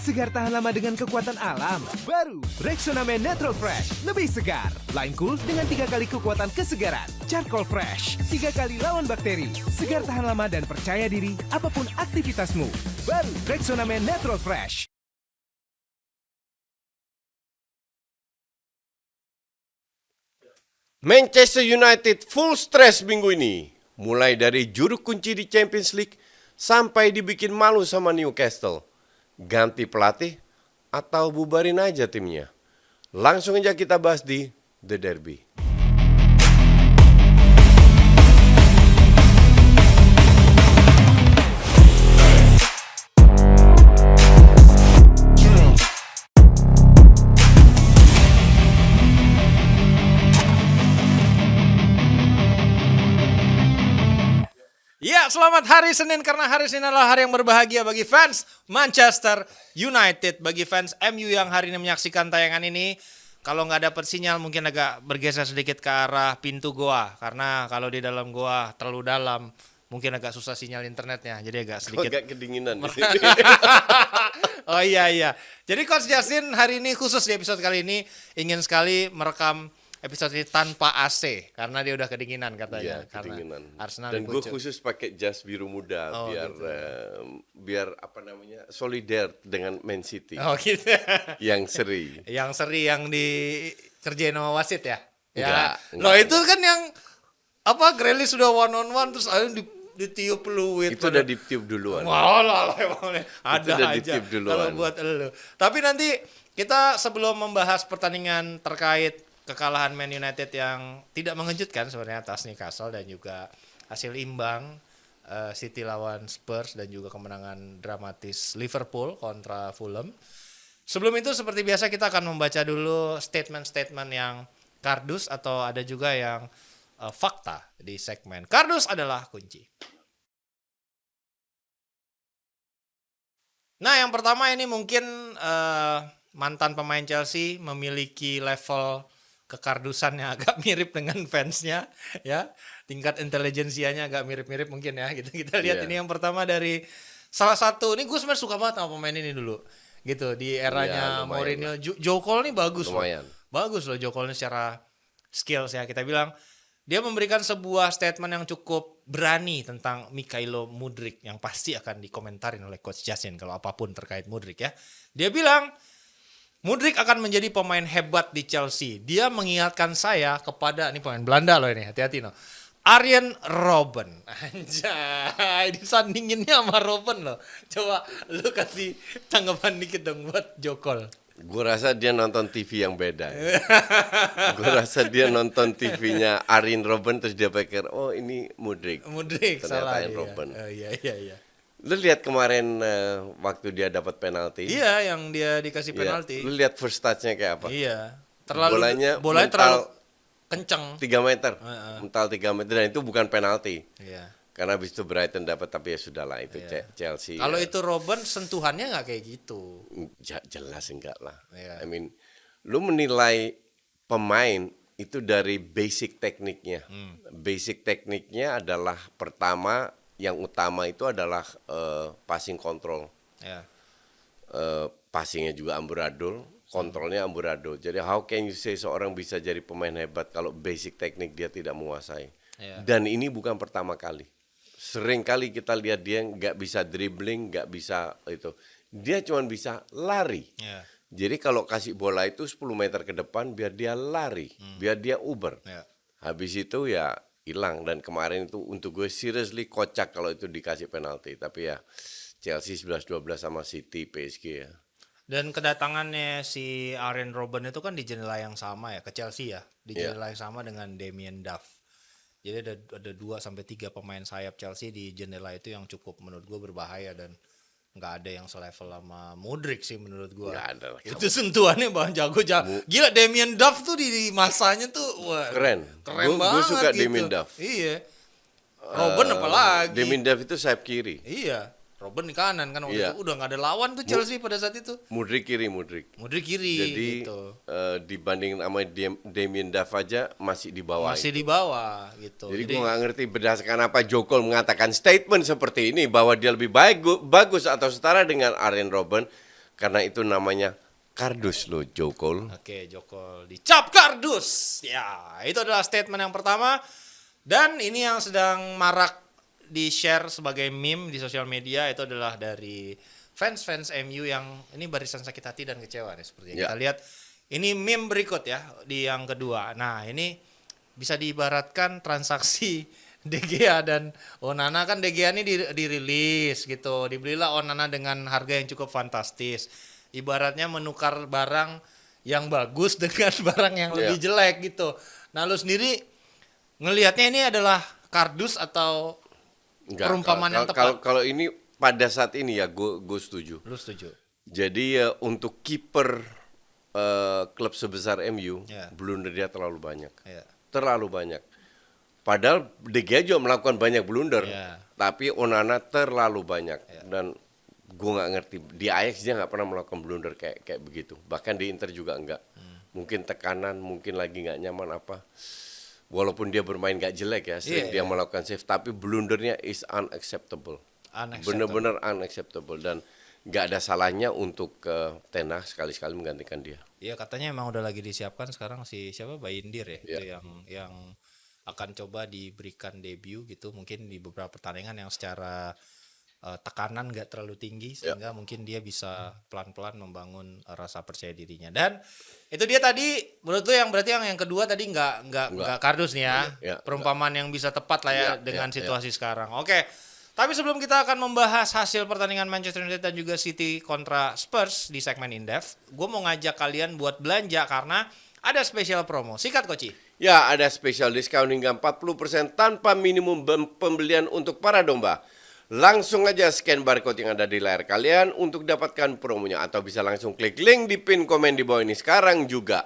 Segar tahan lama dengan kekuatan alam. Baru Rexona Men Natural Fresh. Lebih segar. Lain cool dengan 3 kali kekuatan kesegaran. Charcoal Fresh. 3 kali lawan bakteri. Segar tahan lama dan percaya diri apapun aktivitasmu. Baru Rexona Men Natural Fresh. Manchester United full stress minggu ini. Mulai dari juru kunci di Champions League sampai dibikin malu sama Newcastle. Ganti pelatih atau bubarin aja timnya? Langsung aja kita bahas di The Derby. Ya, selamat hari Senin karena hari Senin adalah hari yang berbahagia bagi fans Manchester United. Bagi fans MU yang hari ini menyaksikan tayangan ini, kalau nggak dapat sinyal mungkin agak bergeser sedikit ke arah pintu goa. Karena kalau di dalam goa terlalu dalam, mungkin agak susah sinyal internetnya. Jadi agak sedikit Agak kedinginan di sini. Oh iya. Jadi Coach Justin hari ini khusus di episode kali ini ingin sekali merekam episode ini tanpa AC karena dia udah kedinginan katanya. Iya, kedinginan. Arsenal Dan gue dipucuk. khusus pakai jas biru muda Oh, biar gitu. biar apa namanya solidar dengan Man City Oh gitu. yang seri. Yang seri yang dikerjain sama wasit ya? Enggak. Loh itu kan yang apa Grealish sudah one on one terus akhirnya ditiup peluit. Itu udah ditiup duluan. Wah lah emang ada udah aja ditiup duluan. kalau buat elu. Tapi nanti kita sebelum membahas pertandingan terkait kekalahan Man United yang tidak mengejutkan sebenarnya atas Newcastle dan juga hasil imbang City lawan Spurs dan juga kemenangan dramatis Liverpool kontra Fulham. Sebelum itu seperti biasa kita akan membaca dulu statement-statement yang kardus atau ada juga yang fakta di segmen kardus adalah kunci. Nah yang pertama ini mungkin mantan pemain Chelsea memiliki level kekardusan yang agak mirip dengan fansnya ya, tingkat intelijensianya agak mirip-mirip mungkin ya gitu. Kita lihat Iya. ini yang pertama dari salah satu, ini gue sebenarnya suka banget sama pemain ini dulu gitu di eranya Iya, lumayan Mourinho. Joe Cole nih bagus Lumayan. loh, bagus loh Joe Cole ini secara skills ya. Kita bilang dia memberikan sebuah statement yang cukup berani tentang Mykhailo Mudryk yang pasti akan dikomentarin oleh Coach Justin kalau apapun terkait Mudryk ya. Dia bilang Mudryk akan menjadi pemain hebat di Chelsea. Dia mengingatkan saya kepada, ini pemain Belanda loh ini, hati-hati no. Arjen Robben. Anjay, disandinginnya sama Robben loh. Coba lu kasih tanggapan dikit dong buat Jokol. Gue rasa dia nonton TV yang beda. Gue rasa dia nonton TV-nya Arjen Robben terus dia pikir, oh ini Mudryk. Mudryk Ternyata salah Arjen iya. Robben. Oh, iya. Lu lihat kemarin waktu dia dapat penalti. Iya, yang dia dikasih Iya. penalti. Lu lihat first touch-nya kayak apa? Iya. Terlalu Bolanya bolanya mental terlalu kenceng. 3 meter. Heeh. Mental 3 meter dan itu bukan penalti. Iya. Karena habis itu Brighton dapat tapi ya sudahlah itu Iya. Chelsea. Kalau ya. itu Robben sentuhannya nggak kayak gitu. Jelas enggak lah. Iya. I mean, lu menilai pemain itu dari basic tekniknya. Basic tekniknya adalah pertama, yang utama itu adalah passing control. Ya. Passingnya juga amburadul, kontrolnya amburadul. Jadi how can you say seorang bisa jadi pemain hebat kalau basic teknik dia tidak menguasai? Iya. Dan ini bukan pertama kali. Sering kali kita lihat dia nggak bisa dribbling, nggak bisa itu. Dia cuma bisa lari. Ya. Jadi kalau kasih bola itu 10 meter ke depan biar dia lari, biar dia uber. Ya. Habis itu ya hilang. Dan kemarin itu untuk gue seriously kocak kalau itu dikasih penalti. Tapi ya Chelsea 11-12 sama City, PSG ya. Dan kedatangannya si Arjen Robben itu kan di jendela yang sama ya, ke Chelsea ya. Di Iya. jendela yang sama dengan Damien Duff. Jadi ada 2-3 pemain sayap Chelsea di jendela itu yang cukup menurut gue berbahaya dan nggak ada yang selevel sama Mudryk sih menurut gue. Nggak ada lah. Itu sentuhannya bang jago. Gila Damien Duff tuh di masanya tuh wah, Keren. keren Gue banget suka gitu. Damien Duff. Iya. Robben apalagi. Damien Duff itu sayap kiri. Iya. Robben di kanan kan waktu Iya. itu udah nggak ada lawan tuh Chelsea pada saat itu. Mudryk kiri, Mudryk. Mudryk kiri Jadi gitu. dibandingin sama Damien Duff aja masih di bawah. Masih itu. di bawah gitu. Jadi gue nggak ngerti berdasarkan apa Jokol mengatakan statement seperti ini bahwa dia lebih bagus atau setara dengan Arjen Robben. Karena itu namanya kardus loh, Jokol. Oke, Joko dicap kardus. Ya, itu adalah statement yang pertama. Dan ini yang sedang marak di-share sebagai meme di sosial media itu adalah dari fans-fans MU yang ini barisan sakit hati dan kecewa nih seperti yang Ya. kita lihat. Ini meme berikut ya di yang kedua. Nah, ini bisa diibaratkan transaksi De Gea dan Onana. Kan De Gea ini dirilis gitu. Dibelilah Onana dengan harga yang cukup fantastis. Ibaratnya menukar barang yang bagus dengan barang yang lebih jelek gitu. Nah, lu sendiri ngelihatnya ini adalah kardus atau Enggak, perumpamaan yang tepat? Kalau ini pada saat ini ya gue setuju. Lu setuju? Jadi ya untuk kiper klub sebesar MU, Ya. blunder dia terlalu banyak. Ya. Terlalu banyak. Padahal De Gea juga melakukan banyak blunder, Ya. tapi Onana terlalu banyak. Dan gue nggak ngerti, di Ajax dia nggak pernah melakukan blunder kayak begitu. Bahkan di Inter juga enggak. Mungkin tekanan, mungkin lagi nggak nyaman apa. Walaupun dia bermain nggak jelek ya, sering dia melakukan save, tapi blundernya is unacceptable. Bener-bener unacceptable, dan nggak ada salahnya untuk Ten Hag sekali-sekali menggantikan dia. Iya, katanya emang udah lagi disiapkan sekarang si siapa Bayindir ya, Iya. itu yang akan coba diberikan debut gitu, mungkin di beberapa pertandingan yang secara tekanan nggak terlalu tinggi sehingga mungkin dia bisa pelan-pelan membangun rasa percaya dirinya. Dan itu dia tadi menurut lu yang berarti yang kedua tadi nggak kardus nih ya, Ya, perumpamaan yang bisa tepat lah ya Ya, dengan ya, situasi sekarang. Oke. Tapi sebelum kita akan membahas hasil pertandingan Manchester United dan juga City kontra Spurs di segmen in-depth, gue mau ngajak kalian buat belanja karena ada spesial promo. Sikat, Koci. Ya, ada special discount hingga 40% tanpa minimum pembelian untuk para domba. Langsung aja scan barcode yang ada di layar kalian untuk dapatkan promonya, atau bisa langsung klik link di pin komen di bawah ini sekarang juga.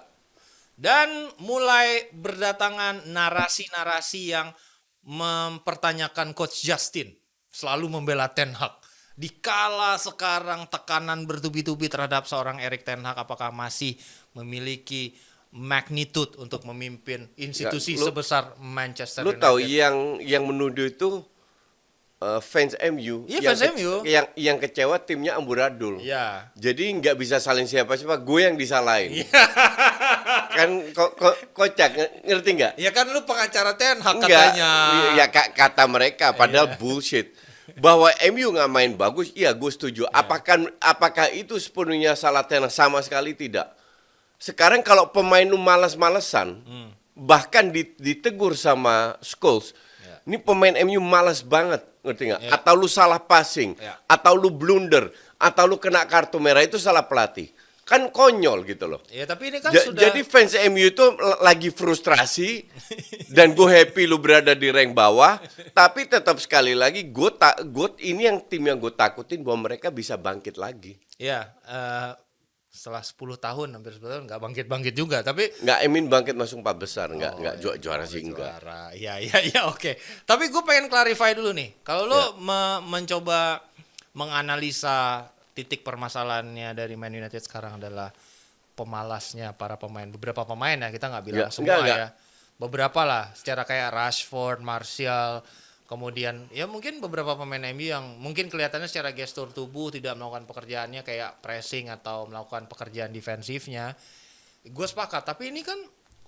Dan mulai berdatangan narasi-narasi yang mempertanyakan Coach Justin, selalu membela Ten Hag. Dikala sekarang tekanan bertubi-tubi terhadap seorang Erik Ten Hag, apakah masih memiliki magnitude untuk memimpin institusi Ya, sebesar Manchester Lu United? tahu yang menuduh itu fans MU, Iya, fans MU. yang kecewa timnya amburadul. Ya. Jadi nggak bisa saling siapa-siapa, gue yang disalahin. Iya. Kan kocak, ngerti nggak? Ya kan lu pengacara Ten Hag Enggak, katanya. ya kata mereka, padahal bullshit. Bahwa MU nggak main bagus, iya gue setuju. Apakah itu sepenuhnya salah Ten Hag? Sama sekali tidak. Sekarang kalau pemain lu malas-malesan, bahkan ditegur sama Scholes, ini pemain MU malas banget, ngerti nggak? Ya. Atau lu salah passing, Ya. atau lu blunder, atau lu kena kartu merah, itu salah pelatih. Kan konyol gitu loh. Ya tapi ini kan sudah. Jadi fans MU itu lagi frustrasi dan gue happy lu berada di rank bawah, tapi tetap sekali lagi ini yang tim yang gue takutin bahwa mereka bisa bangkit lagi. Ya, setelah 10 tahun, hampir 10 tahun nggak bangkit-bangkit juga, tapi Nggak bangkit masuk 4 besar, nggak juara sih enggak. juara. Iya, oke. Tapi gue pengen clarify dulu nih. Kalau lo mencoba menganalisa titik permasalahannya dari Man United sekarang adalah pemalasnya para pemain. Beberapa pemain ya, kita nggak bilang Ya, semua enggak. ya. Beberapa lah, secara kayak Rashford, Martial, kemudian ya mungkin beberapa pemain MU yang mungkin kelihatannya secara gestur tubuh tidak melakukan pekerjaannya kayak pressing atau melakukan pekerjaan defensifnya. Gue sepakat, tapi ini kan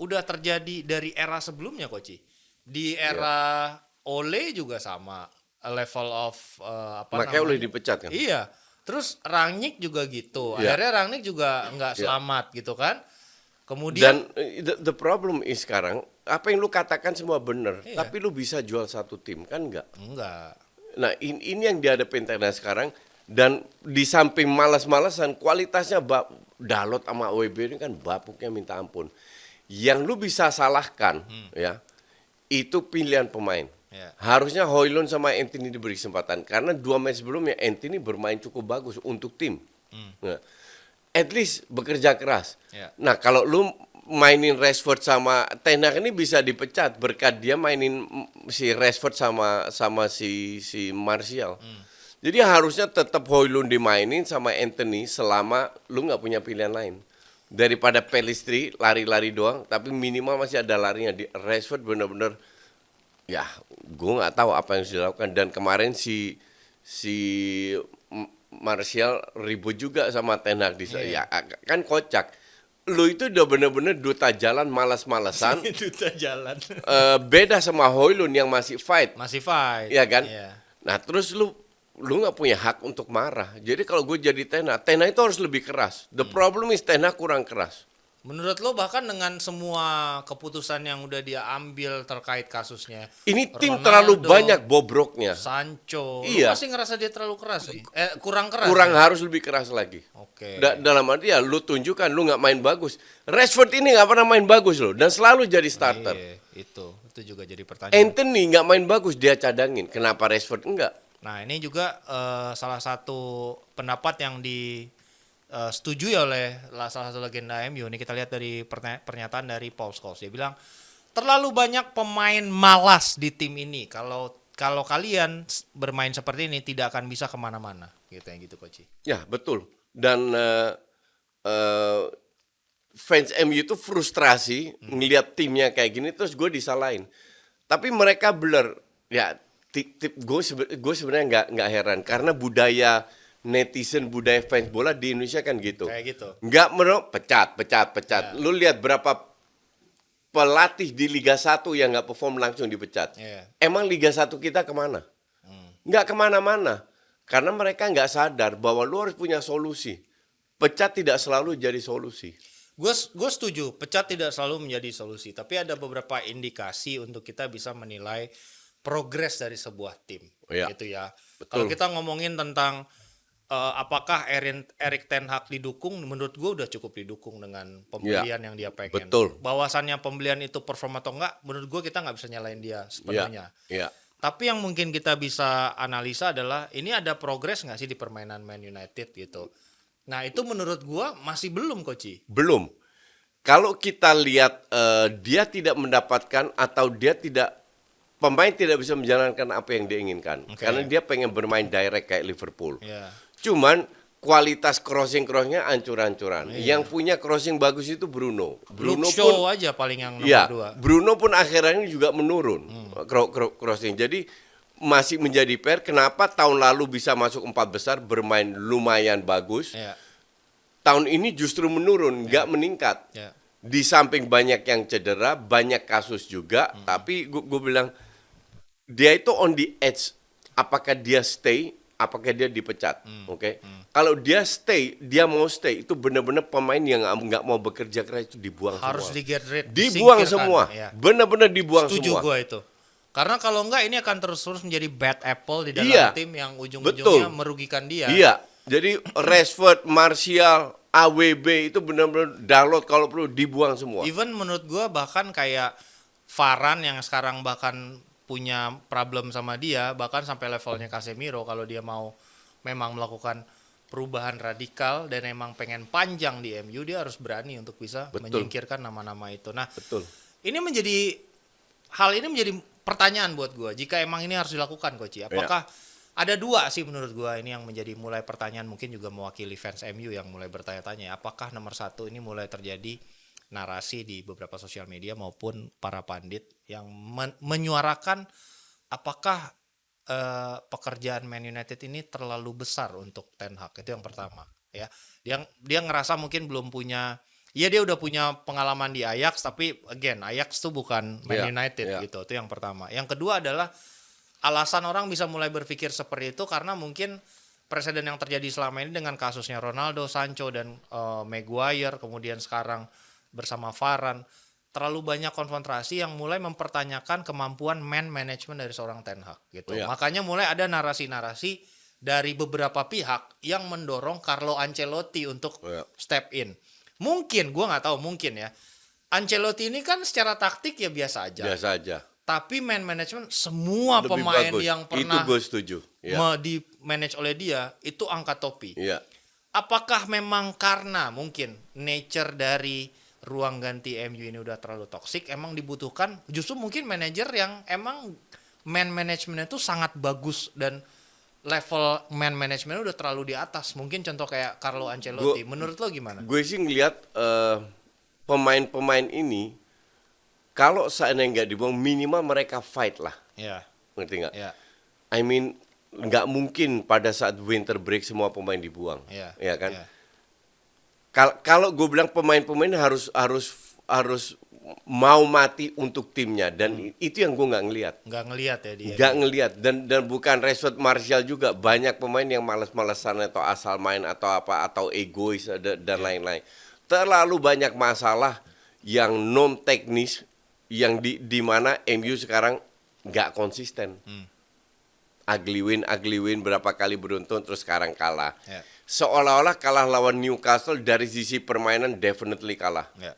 udah terjadi dari era sebelumnya, Koci. Di era Ole juga sama level of Makanya udah dipecat kan? Iya. Terus Rangnick juga gitu. Iya. Akhirnya Rangnick juga nggak Iya. selamat gitu kan. Kemudian Dan the problem is sekarang, apa yang lu katakan semua benar, Iya. tapi lu bisa jual satu tim kan enggak? enggak. Nah ini yang dihadapin Ten Hag sekarang, dan di samping malas-malasan, kualitasnya Dalot sama OEB ini kan bapuknya minta ampun. Yang lu bisa salahkan ya, itu pilihan pemain. Ya. Harusnya Højlund sama Anthony diberi kesempatan, karena 2 match sebelumnya Anthony bermain cukup bagus untuk tim. Nah, at least bekerja keras. Ya. Nah kalau lu mainin Rashford sama Ten Hag ini bisa dipecat berkat dia mainin si Rashford sama si Martial. Jadi harusnya tetap Højlund dimainin sama Anthony selama lu nggak punya pilihan lain. Daripada Pellistri lari-lari doang, tapi minimal masih ada larinya. Di Rashford bener-bener, ya gue nggak tahu apa yang harus dilakukan. Dan kemarin si Martial ribut juga sama Ten Hag ya kan kocak. Lu itu udah bener-bener duta jalan malas-malesan. Duta jalan. Beda sama Højlund yang masih fight. Masih fight. Iya kan? Iya. Nah, terus lu nggak punya hak untuk marah. Jadi kalau gue jadi Ten Hag itu harus lebih keras. The problem is Ten Hag kurang keras. Menurut lo bahkan dengan semua keputusan yang udah dia ambil terkait kasusnya, Ini tim Ronaldo, terlalu banyak bobroknya. Sancho, Iya. lu masih ngerasa dia terlalu keras nih? Kurang keras. Kurang ya? harus lebih keras lagi. Oke. Dalam arti ya lu tunjukkan lu nggak main bagus. Rashford ini nggak pernah main bagus loh dan selalu jadi starter. Iya, itu juga jadi pertanyaan. Anthony nggak main bagus dia cadangin. Kenapa Rashford enggak? Nah, ini juga salah satu pendapat yang disetujui oleh salah satu legenda MU. Ini kita lihat dari pernyataan dari Paul Scholes. Dia bilang, terlalu banyak pemain malas di tim ini. Kalau kalian bermain seperti ini tidak akan bisa kemana-mana. Gitu Coach. Ya betul. Dan fans MU itu frustrasi ngelihat timnya kayak gini terus gue disalahin. Tapi mereka blur. Ya gue sebenarnya nggak heran karena budaya netizen, budaya fans bola di Indonesia kan gitu. Kayak gitu. Nggak pecat. Ya. Lu lihat berapa pelatih di Liga 1 yang nggak perform langsung dipecat. Ya. Emang Liga 1 kita kemana? Nggak kemana-mana. Karena mereka nggak sadar bahwa lu harus punya solusi. Pecat tidak selalu jadi solusi. Gue setuju, pecat tidak selalu menjadi solusi. Tapi ada beberapa indikasi untuk kita bisa menilai progres dari sebuah tim. Iya. Gitu ya. Betul. Kalau kita ngomongin tentang apakah Erik Ten Hag didukung, menurut gue udah cukup didukung dengan pembelian yang dia pengen. Betul. Bahwasannya pembelian itu perform atau enggak, menurut gue kita nggak bisa nyalain dia sepenuhnya. Iya. Tapi yang mungkin kita bisa analisa adalah ini ada progres nggak sih di permainan Man United gitu. Nah itu menurut gue masih belum Coach. Belum. Kalau kita lihat dia tidak mendapatkan atau pemain tidak bisa menjalankan apa yang dia inginkan. Oke. Karena dia pengen bermain direct kayak Liverpool. Ya. Cuman kualitas crossing-crossingnya ancur-ancuran. Iya. Yang punya crossing bagus itu Bruno. Luke Shaw aja paling yang nomor ya, 2. Bruno pun akhirnya juga menurun crossing. Jadi masih menjadi PR kenapa tahun lalu bisa masuk 4 besar bermain lumayan bagus. Ya. Tahun ini justru menurun, nggak meningkat. Ya. Di samping banyak yang cedera, banyak kasus juga. Tapi gue bilang dia itu on the edge. Apakah dia stay? Apakah dia dipecat? Oke. Kalau dia stay, dia mau stay itu benar-benar pemain yang nggak mau bekerja keras itu dibuang Harus semua. di-get rid, Dibuang disingkirkan. semua. Ya. Benar-benar dibuang Setuju semua. gue itu. Karena kalau enggak ini akan terus menjadi bad apple di dalam Iya. tim yang ujung-ujungnya merugikan dia. Iya. Jadi Rashford, Martial, AWB itu benar-benar download kalau perlu dibuang semua. Even menurut gue bahkan kayak Varane yang sekarang bahkan punya problem sama dia, bahkan sampai levelnya Casemiro kalau dia mau memang melakukan perubahan radikal dan emang pengen panjang di MU, dia harus berani untuk bisa menyingkirkan nama-nama itu. Nah, Betul. hal ini menjadi pertanyaan buat gue. Jika emang ini harus dilakukan, Coach, apakah ada dua sih menurut gue ini yang menjadi mulai pertanyaan, mungkin juga mewakili fans MU yang mulai bertanya-tanya, apakah nomor 1 ini mulai terjadi narasi di beberapa sosial media maupun para pandit yang menyuarakan apakah pekerjaan Man United ini terlalu besar untuk Ten Hag. Itu yang pertama ya. Dia ngerasa mungkin belum punya, ya dia udah punya pengalaman di Ajax, tapi again Ajax itu bukan Man United gitu. Itu yang pertama. Yang kedua adalah alasan orang bisa mulai berpikir seperti itu karena mungkin presiden yang terjadi selama ini dengan kasusnya Ronaldo, Sancho dan Maguire, kemudian sekarang bersama Varane, terlalu banyak konfrontasi yang mulai mempertanyakan kemampuan man management dari seorang Ten Hag gitu. Makanya mulai ada narasi-narasi dari beberapa pihak yang mendorong Carlo Ancelotti untuk step in. Mungkin, gue nggak tahu, mungkin ya. Ancelotti ini kan secara taktik ya biasa aja. Biasa aja. Tapi man management semua Lebih pemain bagus. yang pernah itu gue setuju. di manage oleh dia itu angkat topi. Iya. Apakah memang karena mungkin nature dari ruang ganti MU ini udah terlalu toksik, emang dibutuhkan justru mungkin manajer yang emang man management itu sangat bagus dan level man management udah terlalu di atas. Mungkin contoh kayak Carlo Ancelotti. Menurut lo gimana? Gue sih ngeliat pemain-pemain ini kalau seandainya nggak dibuang minimal mereka fight lah. Ya. Ngerti nggak? Ya. I mean nggak mungkin pada saat winter break semua pemain dibuang, Iya. ya kan? Iya. Kalau gue bilang pemain-pemain harus mau mati untuk timnya, dan itu yang gue nggak ngelihat. Nggak ngelihat ya dia. Nggak ngelihat, dan bukan Rashford, Martial juga banyak pemain yang malas-malasan atau asal main atau apa, atau egois dan lain-lain. Terlalu banyak masalah yang non teknis yang di mana MU sekarang nggak konsisten. Ugly win berapa kali beruntun terus sekarang kalah. Ya. Seolah-olah kalah lawan Newcastle dari sisi permainan definitely kalah. Ya.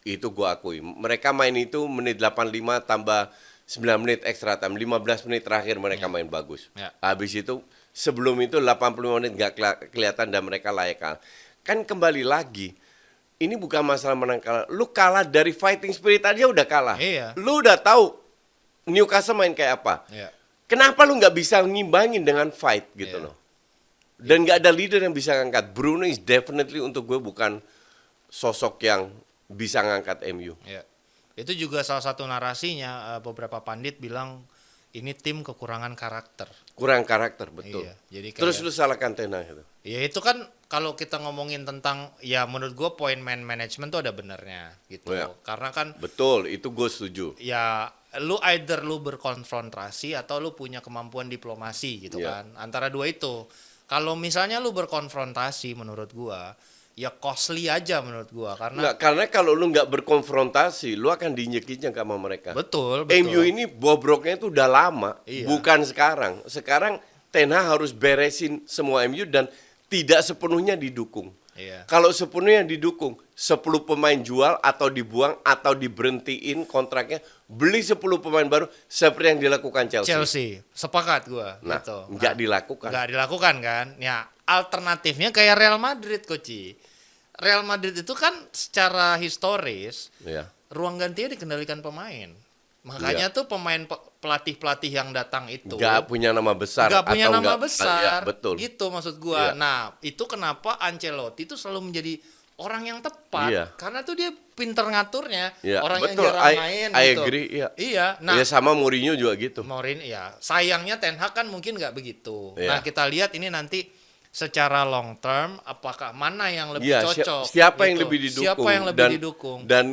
Itu gua akui. Mereka main itu menit 85 tambah 9 menit extra time. 15 menit terakhir mereka main bagus. Ya. Habis itu sebelum itu 85 menit gak kelihatan dan mereka layak kalah. Kan kembali lagi, ini bukan masalah menang kalah. Lu kalah dari fighting spirit aja udah kalah. Iya. Lu udah tahu Newcastle main kayak apa. Ya. Kenapa lu nggak bisa ngimbangin dengan fight gitu Iya. loh. Dan nggak ada leader yang bisa ngangkat. Bruno is definitely untuk gue bukan sosok yang bisa ngangkat MU. Ya. Itu juga salah satu narasinya, beberapa pandit bilang ini tim kekurangan karakter. Kurang karakter, betul. Iya, jadi kayak- Terus lu salahkan Ten Hag itu. Ya itu kan kalau kita ngomongin tentang, ya menurut gue point man management tuh ada benernya gitu. Oh, ya. Karena kan Betul, itu gue setuju. ya lu either lu berkonfrontasi atau lu punya kemampuan diplomasi gitu Iya. kan. Antara dua itu. Kalau misalnya lu berkonfrontasi menurut gua ya costly aja menurut gua karena Nggak, karena kalau lu nggak berkonfrontasi, lu akan diinjek-injek sama mereka. betul. MU ini bobroknya itu udah lama, Iya. bukan sekarang. Sekarang Ten Hag harus beresin semua MU dan tidak sepenuhnya didukung. Iya. Kalau sepenuhnya didukung, 10 pemain jual atau dibuang atau diberhentiin kontraknya, beli 10 pemain baru seperti yang dilakukan Chelsea, sepakat gua Nah, gitu. nggak dilakukan. Nggak dilakukan kan? Ya, alternatifnya kayak Real Madrid, Koci. Real Madrid itu kan secara historis Ya. ruang gantinya dikendalikan pemain. Makanya tuh pelatih-pelatih yang datang itu Nggak punya nama besar. nggak punya atau nama nggak- besar. Ya, betul. Itu maksud gua. Iya. Nah, itu kenapa Ancelotti itu selalu menjadi orang yang tepat. Iya. Karena tuh dia pinter ngaturnya. Ya, Orang betul. yang jarang main I gitu. agree, iya. Iya. Nah, Ya sama Mourinho juga gitu. Mourinho ya. Sayangnya Ten Hag kan mungkin nggak begitu. Iya. Nah, kita lihat ini nanti secara long term apakah mana yang lebih Iya, cocok. siapa yang gitu. lebih didukung? Siapa yang lebih didukung? Dan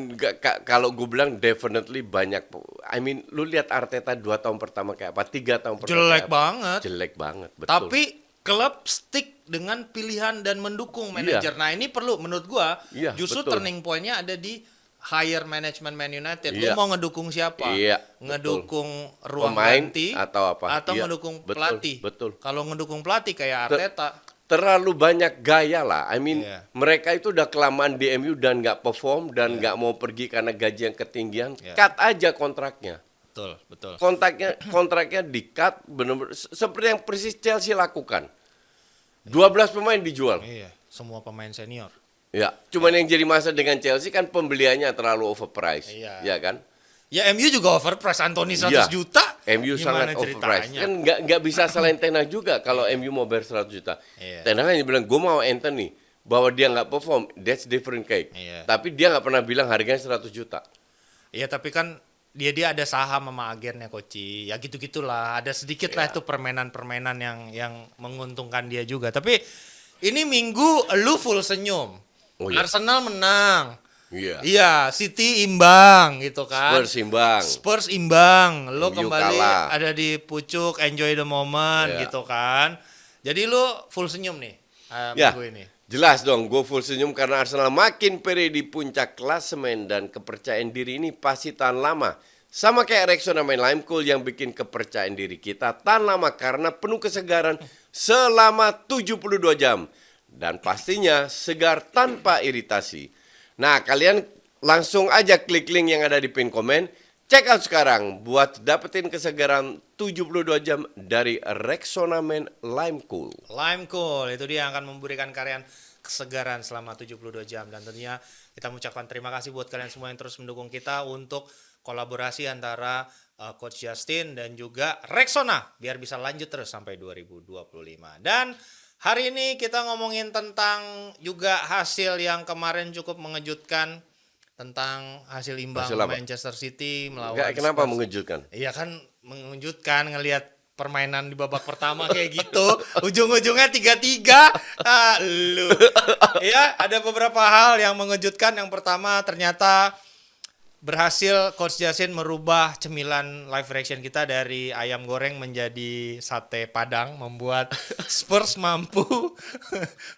kalau gue bilang definitely banyak. I mean, lu lihat Arteta 2 tahun pertama kayak apa? 3 tahun pertama Jelek kayak apa? banget. Jelek banget, betul. Tapi klub stick dengan pilihan dan mendukung manajer. Nah, ini perlu menurut gua Iya, justru betul. turning point-nya ada di higher management Man United. Iya. Lu mau ngedukung siapa? Iya, ngedukung ruang Pemain ganti atau apa? Atau Iya, ngedukung betul, pelatih. betul. Kalau ngedukung pelatih kayak Arteta, Terlalu banyak gaya lah. I mean, Iya. mereka itu udah kelamaan di MU dan nggak perform dan nggak mau pergi karena gaji yang ketinggian. Iya. Cut aja kontraknya. betul, betul. Kontraknya di-cut bener-bener seperti yang persis Chelsea lakukan. 12 pemain dijual. Iya, semua pemain senior. Ya, cuman yang jadi masalah dengan Chelsea kan pembeliannya terlalu overpriced. Iya. Ya kan? Ya MU juga overprice, Anthony 100 Iya. juta. MU Gimana sangat overpriced. ceritanya? Kan nggak bisa selain Ten Hag juga kalau MU mau bayar 100 juta. Iya. Ten Hag hanya bilang, gue mau Anthony. Bahwa dia nggak perform, that's different cake. Iya. Tapi dia nggak pernah bilang harganya 100 juta. Iya, tapi kan dia ada saham sama agennya, Koci. Ya gitu-gitulah. Ada sedikit lah itu permainan-permainan yang menguntungkan dia juga. Tapi ini minggu lu full senyum. Oh, iya. Arsenal menang. Iya. Iya, City imbang gitu kan. Spurs imbang. Imbang. Lo MU kembali kalah. ada di pucuk, enjoy the moment Iya. gitu kan. Jadi lu full senyum nih Ya, minggu ini. jelas dong, gue full senyum karena Arsenal makin pede di puncak klasemen dan kepercayaan diri ini pasti tahan lama. Sama kayak Rexona main Lime Cool yang bikin kepercayaan diri kita tahan lama karena penuh kesegaran selama 72 jam. Dan pastinya segar tanpa iritasi. Nah, kalian langsung aja klik link yang ada di pin komen. Check out sekarang buat dapetin kesegaran 72 jam dari Rexona Men Lime Cool. Lime Cool itu dia yang akan memberikan kalian kesegaran selama 72 jam, dan tentunya kita mengucapkan terima kasih buat kalian semua yang terus mendukung kita untuk kolaborasi antara Coach Justin dan juga Rexona biar bisa lanjut terus sampai 2025. Dan hari ini kita ngomongin tentang juga hasil yang kemarin cukup mengejutkan, tentang hasil imbang Hasil apa? Manchester City melawan Kenapa Spurs. mengejutkan? Iya kan mengejutkan ngelihat permainan di babak pertama kayak gitu, ujung-ujungnya 3-3. Lu. Ya, ada beberapa hal yang mengejutkan. Yang pertama ternyata berhasil Coach Justin merubah cemilan live reaction kita dari ayam goreng menjadi sate Padang, membuat Spurs mampu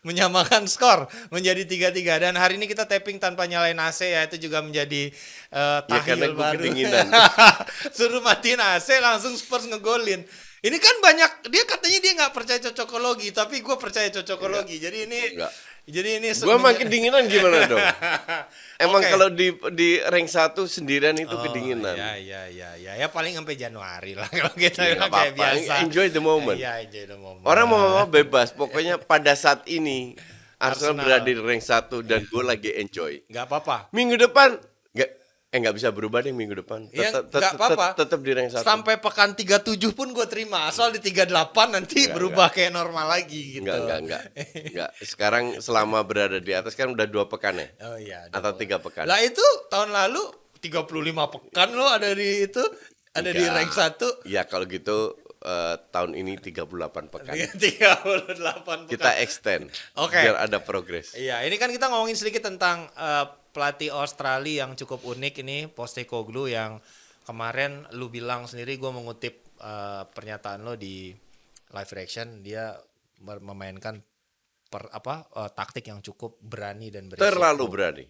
menyamakan skor menjadi 3-3. Dan hari ini kita tapping tanpa nyalain AC ya, itu juga menjadi karena tahil gua baru. kedinginan. Suruh matiin AC langsung Spurs ngegolin. Ini kan banyak, dia katanya dia nggak percaya cocokologi, tapi gue percaya cocokologi. Jadi ini Gue makin kedinginan gimana dong? Emang Oke. kalau di rank 1 sendirian itu kedinginan. Ya paling sampai Januari lah kalau kita Ya, nggak kayak apa-apa. biasa. Enjoy the moment. Iya, enjoy the moment. Orang mau bebas. Pokoknya pada saat ini Arsenal Arsenal. berada di rank 1 dan gue lagi enjoy. Nggak apa-apa. Minggu depan nggak bisa berubah deh minggu depan. Ya, Tetap nggak apa-apa. tetap di rank 1. Sampai pekan 37 pun gue terima. Asal di 38 nanti berubah kayak normal lagi gitu. Enggak. Sekarang selama berada di atas kan udah 2 pekan ya? Oh iya. Atau 3 pekan? Lah itu tahun lalu 35 pekan lo ada di itu. Ada di rank 1. Ya kalau gitu tahun ini 38 pekan. 38 pekan. Kita extend Oke. biar ada progres. Iya, ini kan kita ngomongin sedikit tentang pelatih Australia yang cukup unik ini, Postecoglou, yang kemarin lu bilang sendiri, gue mengutip pernyataan lo di live reaction, dia memainkan taktik yang cukup berani dan beresiko.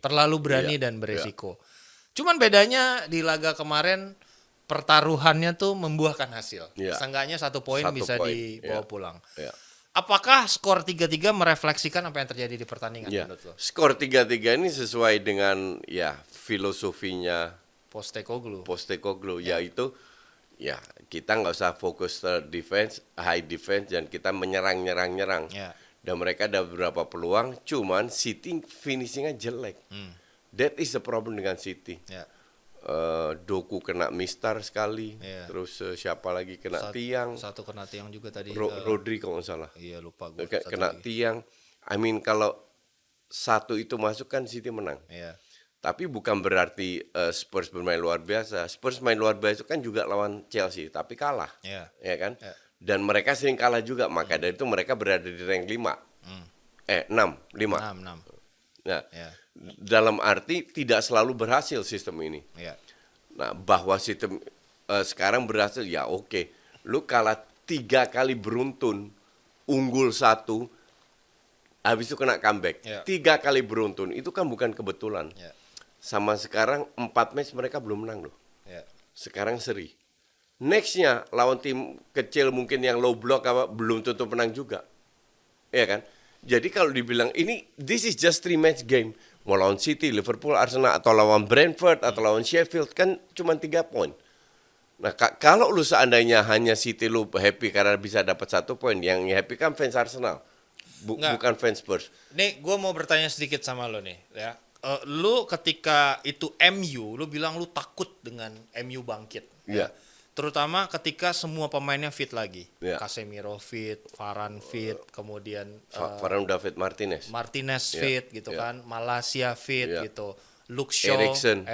Terlalu berani. Iya, dan beresiko. Cuman bedanya di laga kemarin pertaruhannya tuh membuahkan hasil. Iya. Seenggaknya 1 poin bisa poin, dibawa iya. pulang. Iya. Apakah skor 3-3 merefleksikan apa yang terjadi di pertandingan Ya, menurut lo? skor 3-3 ini sesuai dengan filosofinya Postecoglou, yaitu kita nggak usah fokus high defense dan kita menyerang. Ya. Dan mereka ada beberapa peluang, cuman City finishingnya jelek. That is the problem dengan City. Ya. Doku kena mistar sekali, Iya. terus siapa lagi kena tiang, Satu kena tiang juga tadi. Rodri kalau nggak salah. Iya, lupa gue. Kena tiang. I mean kalau satu itu masuk kan City menang. Iya. Tapi bukan berarti Spurs bermain luar biasa. Spurs main luar biasa kan juga lawan Chelsea, tapi kalah. Iya. Ya kan? Iya. Dan mereka sering kalah juga, maka dari itu mereka berada di rank 5. 6. 6. Nah, Ya. dalam arti tidak selalu berhasil sistem ini. Iya. Nah, bahwa sistem sekarang berhasil, ya oke. Lu kalah 3 kali beruntun, unggul 1, habis itu kena comeback. Ya. 3 kali beruntun, itu kan bukan kebetulan. Ya. Sama sekarang 4 match mereka belum menang loh. Ya. Sekarang seri. Nextnya lawan tim kecil mungkin yang low block belum tentu menang juga. Iya kan? Jadi kalau dibilang this is just 3 match game. Mau lawan City, Liverpool, Arsenal, atau lawan Brentford, atau lawan Sheffield, kan cuma 3 poin. Nah, kalau lu seandainya hanya City lu happy karena bisa dapat 1 poin, yang happy kan fans Arsenal, bukan fans Spurs. Nih, gue mau bertanya sedikit sama lo nih, ya. Lu ketika itu MU, lu bilang lu takut dengan MU bangkit. Iya. Terutama ketika semua pemainnya fit lagi. Iya. Casemiro fit, Varane fit, kemudian Varane David Martinez. Martinez Iya, fit gitu iya. kan, Malaysia fit Iya. gitu, Luke Shaw, Eriksen.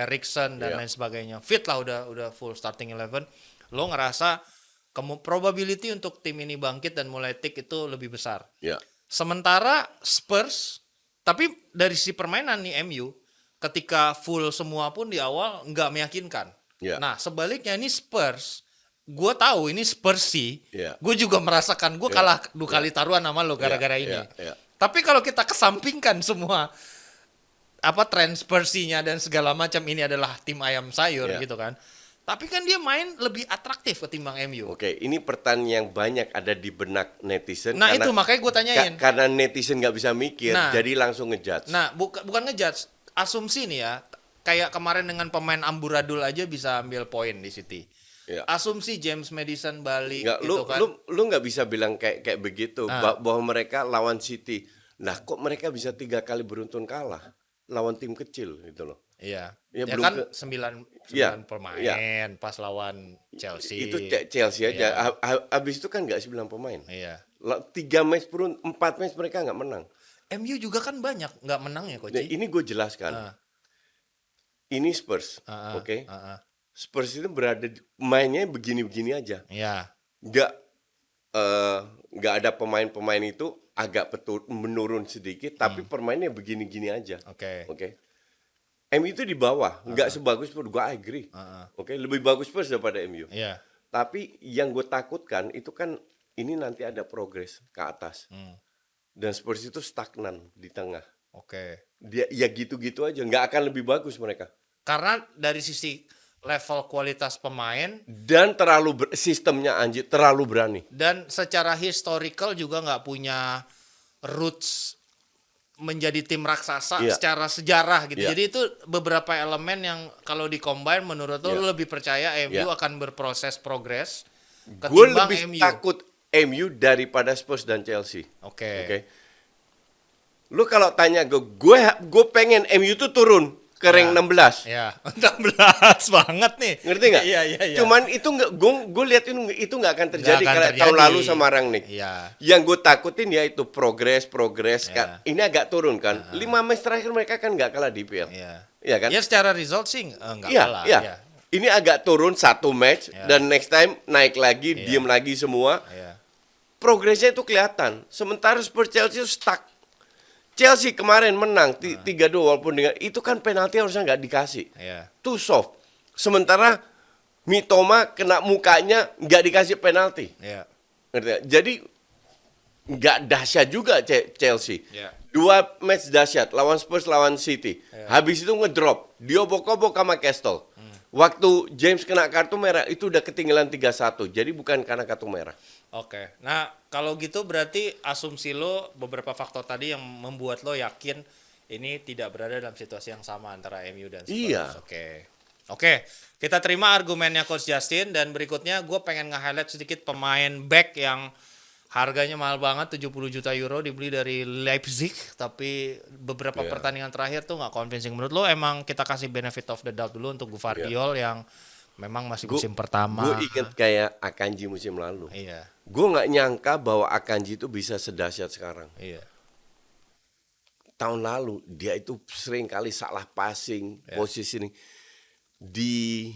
dan Iya. lain sebagainya fit lah, udah full starting 11. Lo ngerasa probability untuk tim ini bangkit dan mulai tik itu lebih besar. Ya. Sementara Spurs, tapi dari si permainan nih MU, ketika full semua pun di awal nggak meyakinkan. Ya. Nah sebaliknya ini Spurs, gue tahu ini Spurs sih, Ya. gue juga merasakan gue kalah 2 kali taruhan sama lo gara-gara Ya, ini. ya. Tapi kalau kita kesampingkan semua transpersinya dan segala macam, ini adalah tim ayam sayur Ya. gitu kan. Tapi kan dia main lebih atraktif ketimbang MU. Oke, ini pertanyaan yang banyak ada di benak netizen. Nah itu makanya gue tanyain. Karena netizen nggak bisa mikir, Nah. jadi langsung ngejudge. Nah bukan ngejudge, asumsi nih ya. Kayak kemarin dengan pemain amburadul aja bisa ambil poin di City. Ya. Asumsi James Maddison balik Nggak, gitu kan. lu nggak bisa bilang kayak begitu bahwa mereka lawan City. Nah, kok mereka bisa 3 kali beruntun kalah lawan tim kecil gitu loh. Iya. Ya, Ya belum kan ke- 9 pemain pas lawan Chelsea. Itu Chelsea aja. Iya. Habis itu kan nggak 9 pemain. Iya. 3 match 4 match mereka nggak menang. MU juga kan banyak nggak menang ya, Coach. Nah, ini gue jelaskan. Ini Spurs, oke? Spurs itu mainnya begini-begini aja. Iya. nggak ada pemain-pemain itu agak menurun sedikit, tapi permainnya begini-gini aja. Oke. MU itu di bawah, nggak sebagus Spurs, gue agree. Oke, lebih bagus Spurs daripada MU. Iya. Tapi yang gue takutkan itu kan ini nanti ada progres ke atas. Dan Spurs itu stagnan di tengah. Oke. Dia ya gitu-gitu aja, nggak akan lebih bagus mereka. Karena dari sisi level kualitas pemain Dan sistemnya Anji terlalu berani. dan secara historical juga nggak punya roots menjadi tim raksasa Iya. secara sejarah gitu. Iya. Jadi itu beberapa elemen yang kalau di-combine menurut lo Iya. lo lebih percaya MU Iya. akan berproses progres Gue ketimbang lebih MU. takut MU daripada Spurs dan Chelsea. Oke. Lu kalau tanya gue pengen MU tuh turun ke rank 16. Ya, 16 banget nih. Ngerti nggak? Iya. Cuman itu nggak, gue lihat itu nggak akan terjadi Nggak akan karena tahun terjadi. lalu sama Rangnick. Iya. Yang gue takutin ya itu progres. Iya. Ini agak turun kan. 5 match terakhir mereka kan nggak kalah di PL. Iya. Iya kan? Ya secara result sih enggak Iya, kalah. iya. Iya. Ini agak turun 1 match Iya. dan next time naik lagi, Iya. diem lagi semua. Iya. Progresnya itu kelihatan. Sementara Spurs Chelsea itu stuck. Chelsea kemarin menang 3-2 walaupun dengan itu kan penalti harusnya nggak dikasih. Iya. Too soft. Sementara Mitoma kena mukanya nggak dikasih penalti. Iya. Ngerti nggak? Jadi nggak dahsyat juga Chelsea. Iya. 2 match dahsyat lawan Spurs lawan City. Iya. Habis itu ngedrop. Diobok-obok sama Castle. Waktu James kena kartu merah itu udah ketinggalan 3-1. Jadi bukan karena kartu merah. Oke. Nah, kalau gitu berarti asumsi lo beberapa faktor tadi yang membuat lo yakin ini tidak berada dalam situasi yang sama antara MU dan Spurs. Iya. Oke, kita terima argumennya Coach Justin dan berikutnya gue pengen nge-highlight sedikit pemain back yang harganya mahal banget, 70 juta euro dibeli dari Leipzig, tapi beberapa Iya. pertandingan terakhir tuh nggak convincing. Menurut lo emang kita kasih benefit of the doubt dulu untuk Gvardiol yang memang masih musim pertama. Gue inget kayak Akanji musim lalu. Iya, Gue nggak nyangka bahwa Akanji itu bisa sedahsyat sekarang. iya. Tahun lalu dia itu sering kali salah passing, Ya. positioning.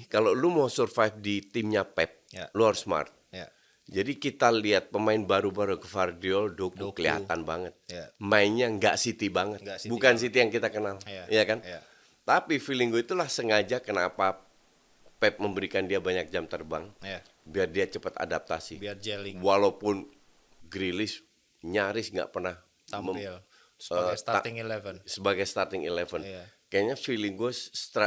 Kalau lu mau survive di timnya Pep, Ya. lu harus smart. Ya. Jadi kita lihat pemain baru-baru Gvardiol, Doku kelihatan banget. Ya. Mainnya nggak City banget. Nggak City Bukan banget. City yang kita kenal. Iya. Iya kan? Iya. Tapi feeling gue itulah sengaja kenapa Pep memberikan dia banyak jam terbang. Ya. Biar dia cepat adaptasi. Biar gelling Walaupun Grealish nyaris nggak pernah tampil sebagai starting 11. sebagai starting 11. Iya. Kayaknya feeling gue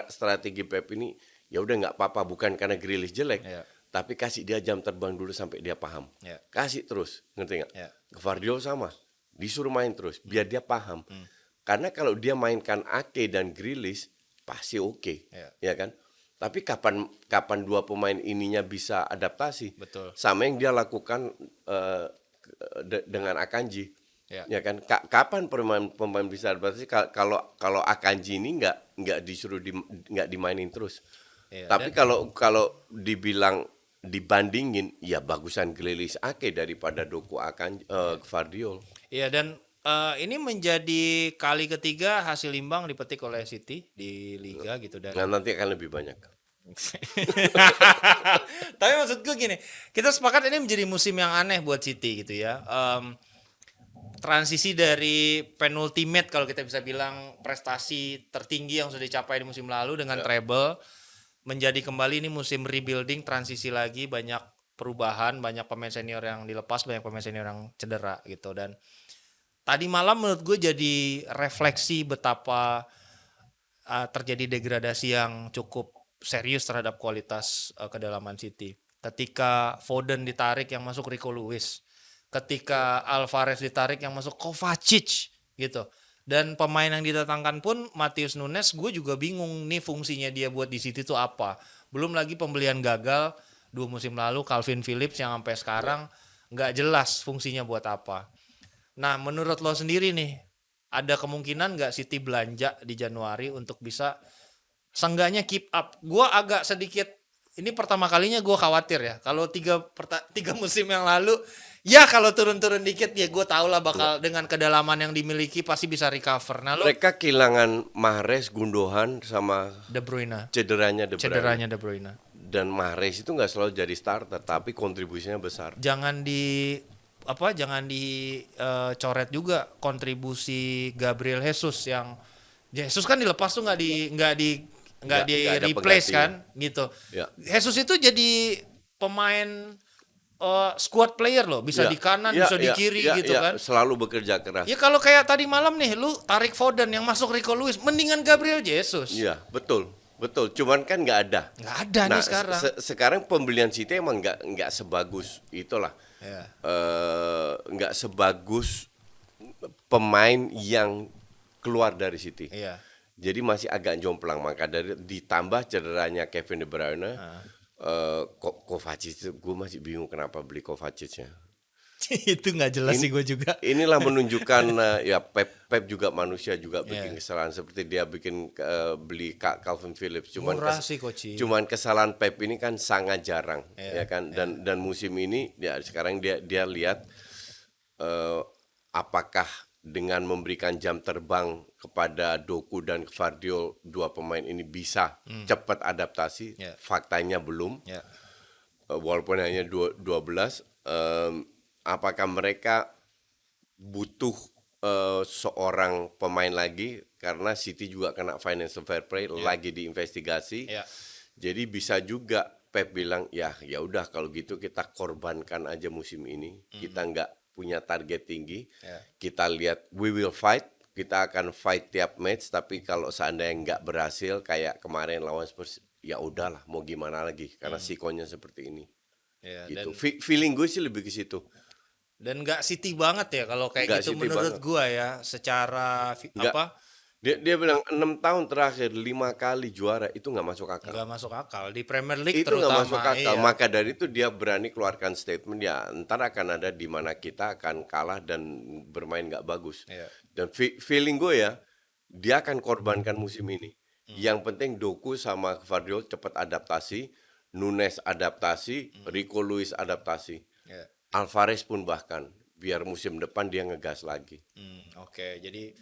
strategi Pep ini ya udah nggak apa-apa, bukan karena Grealish jelek, Iya. tapi kasih dia jam terbang dulu sampai dia paham. Iya. Kasih terus, ngerti nggak? Iya. Gvardiol sama, disuruh main terus biar dia paham. Karena kalau dia mainkan Ake dan Grealish pasti oke, Iya. ya kan? Tapi kapan dua pemain ininya bisa adaptasi? Betul. Sama yang dia lakukan dengan Akanji. Ya. Ya kan, kapan pemain bisa adaptasi kalau Akanji ini nggak disuruh nggak dimainin terus. Iya, Tapi kalau dibilang dibandingin, ya bagusan Grealish Ake daripada Doku Gvardiol. Iya, dan ini menjadi kali ketiga hasil imbang dipetik oleh City di Liga gitu dan Nah, nanti akan lebih banyak. tapi maksud gue gini, kita sepakat ini menjadi musim yang aneh buat City gitu ya. Transisi dari penultimate kalau kita bisa bilang prestasi tertinggi yang sudah dicapai di musim lalu dengan treble menjadi kembali ini musim rebuilding, transisi lagi, banyak perubahan, banyak pemain senior yang dilepas, banyak pemain senior yang cedera gitu. Dan tadi malam menurut gue jadi refleksi betapa terjadi degradasi yang cukup serius terhadap kualitas kedalaman City. Ketika Foden ditarik yang masuk Rico Lewis, ketika Alvarez ditarik yang masuk Kovacic gitu. Dan pemain yang didatangkan pun Matheus Nunes, gue juga bingung nih fungsinya dia buat di City itu apa. Belum lagi pembelian gagal 2 musim lalu, Calvin Phillips yang sampai sekarang nggak jelas fungsinya buat apa. Nah, menurut lo sendiri nih, ada kemungkinan nggak City belanja di Januari untuk bisa seenggaknya keep up? Gue agak sedikit, ini pertama kalinya gue khawatir ya. Kalau tiga musim yang lalu, ya kalau turun-turun dikit ya gue tau lah bakal dengan kedalaman yang dimiliki pasti bisa recover. Nah, lo Mereka kehilangan Mahrez, Gundogan sama De Bruyne, cederanya De Bruyne. cederanya De Bruyne. dan Mahrez itu nggak selalu jadi starter, tapi kontribusinya besar. Jangan dicoret juga kontribusi Gabriel Jesus yang Jesus kan dilepas tuh nggak di Nggak ada replace pengganti, kan gitu. Ya. Jesus itu jadi pemain squad player loh, bisa di kanan, bisa di kiri gitu kan. Selalu bekerja keras. Ya kalau kayak tadi malam nih, lu tarik Foden yang masuk Rico Lewis, mendingan Gabriel Jesus. Iya, betul. Cuman kan nggak ada. Nggak ada nih sekarang. Sekarang pembelian City emang nggak sebagus itulah. Ya. Nggak sebagus pemain yang keluar dari City. Iya. Jadi masih agak jomplang, maka dari ditambah cederanya Kevin De Bruyne, Kovacic, gue masih bingung kenapa beli Kovacic-nya. Itu nggak jelas sih gue juga. Inilah menunjukkan ya Pep juga manusia juga bikin kesalahan seperti dia bikin beli Calvin Phillips. Murah sih Koci. Cuman kesalahan Pep ini kan sangat jarang, ya kan. Dan musim ini ya sekarang dia lihat apakah dengan memberikan jam terbang kepada Doku dan Gvardiol, dua pemain ini bisa cepat adaptasi. Faktanya belum. Walaupun hanya 12, apakah mereka butuh seorang pemain lagi karena City juga kena financial fair play lagi diinvestigasi. Jadi bisa juga Pep bilang ya udah kalau gitu kita korbankan aja musim ini. Kita nggak punya target tinggi. Kita lihat we will fight. Kita akan fight tiap match, tapi kalau seandainya nggak berhasil kayak kemarin lawan Spurs, ya udahlah mau gimana lagi karena sikonya seperti ini. Gitu. Feeling gue sih lebih ke situ. Dan nggak City banget ya kalau kayak Nggak gitu City menurut banget. gua ya, secara Dia bilang 6 tahun terakhir 5 kali juara itu nggak masuk akal. nggak masuk akal di Premier League Itu terutama. nggak masuk akal. Iya. Maka dari itu dia berani keluarkan statement ya ntar akan ada di mana kita akan kalah dan bermain nggak bagus. Dan feeling gue ya dia akan korbankan musim ini. Yang penting Doku sama Gvardiol cepat adaptasi, Nunes adaptasi, Rico Lewis adaptasi, Alvarez pun bahkan biar musim depan dia ngegas lagi. Oke, jadi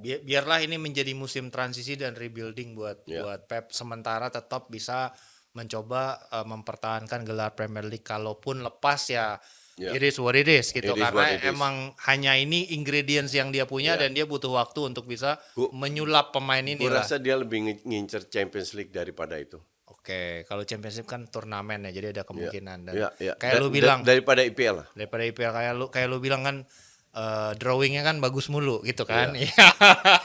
biarlah ini menjadi musim transisi dan rebuilding buat Pep, sementara tetap bisa mencoba mempertahankan gelar Premier League kalaupun lepas ya. It is what it is gitu, karena emang hanya ini ingredients yang dia punya dan dia butuh waktu untuk bisa menyulap pemain ini Gue lah. rasa dia lebih ngincer Champions League daripada itu. Oke, kalau Championship kan turnamen ya, jadi ada kemungkinan. Dan Ya. kayak lu bilang daripada IPL lah. daripada IPL kayak lu bilang kan drawingnya kan bagus mulu gitu kan. Iya.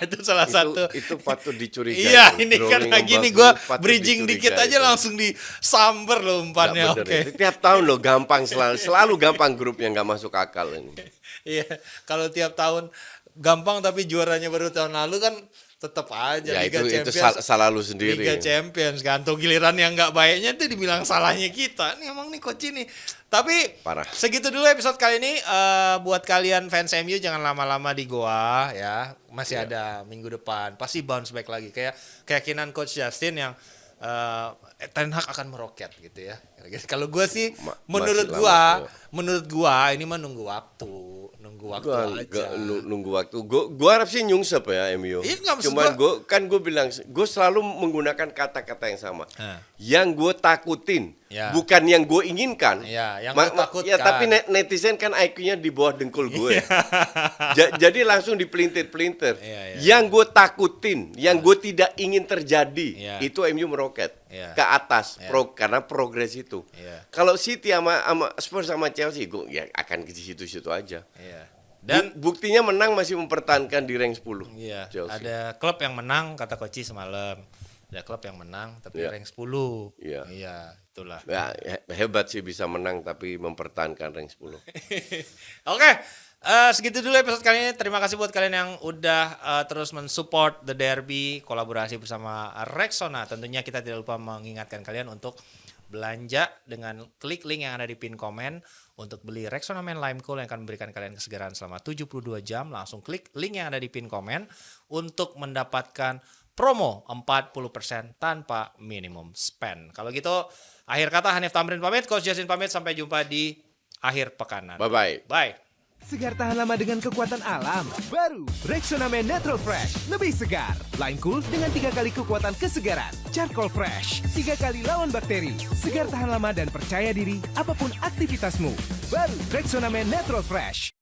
Itu salah satu. Itu patut dicurigai. Iya, ini kan Drawing lagi yang nih bagus gue patut bridging dikit dicurigai aja itu. langsung disamber loh umpannya. Nggak bener. Oke. Itu tiap tahun loh gampang selalu gampang grup yang nggak masuk akal ini. Iya, kalau tiap tahun gampang tapi juaranya baru tahun lalu kan tetap aja Ya Liga itu Champions. salah lu sendiri. Liga Champions kan, tuh giliran yang nggak baiknya itu dibilang salahnya kita. Nih emang nih coach ini. Tapi Parah. segitu dulu episode kali ini. Buat kalian fans MU jangan lama-lama di goa ya. Masih ada minggu depan. Pasti bounce back lagi. Kayak keyakinan coach Justin yang Ten Hag akan meroket gitu ya. Kalau gue sih menurut gua ini mah nunggu waktu aja. Nunggu waktu. Gua harap sih nyungsep ya MU. Iya, nggak, maksud Cuman gue bilang gue selalu menggunakan kata-kata yang sama. Yang gue takutin, bukan yang gue inginkan. Yang gue takutkan. Ya, tapi netizen kan IQ-nya di bawah dengkul gue. Jadi langsung dipelintir-pelintir. Yang gue takutin, yang gue tidak ingin terjadi, itu MU meroket ke atas karena progres itu. Kalau City sama Spurs sama Chelsea, gue ya akan ke situ-situ aja. Dan buktinya menang masih mempertahankan di rank 10. Iya. Chelsea. Ada klub yang menang kata Koci semalam. Ada klub yang menang tapi rank 10. Iya, itulah. Ya, hebat sih bisa menang tapi mempertahankan rank 10. Oke. Segitu dulu episode kali ini. Terima kasih buat kalian yang udah terus mensupport The Derby, kolaborasi bersama Rexona. Tentunya kita tidak lupa mengingatkan kalian untuk belanja dengan klik link yang ada di pin komen untuk beli Rexona Men Lime Cool yang akan memberikan kalian kesegaran selama 72 jam. Langsung klik link yang ada di pin komen untuk mendapatkan promo 40% tanpa minimum spend. Kalau gitu, akhir kata Hanif Tamrin pamit, Coach Justin pamit, sampai jumpa di akhir pekanan. Bye-bye. Bye. Segar tahan lama dengan kekuatan alam. Baru Rexona Men Natural Fresh, lebih segar. Lime Cool dengan 3 kali kekuatan kesegaran. Charcoal Fresh, 3 kali lawan bakteri. Segar tahan lama dan percaya diri apapun aktivitasmu. Baru Rexona Men Natural Fresh.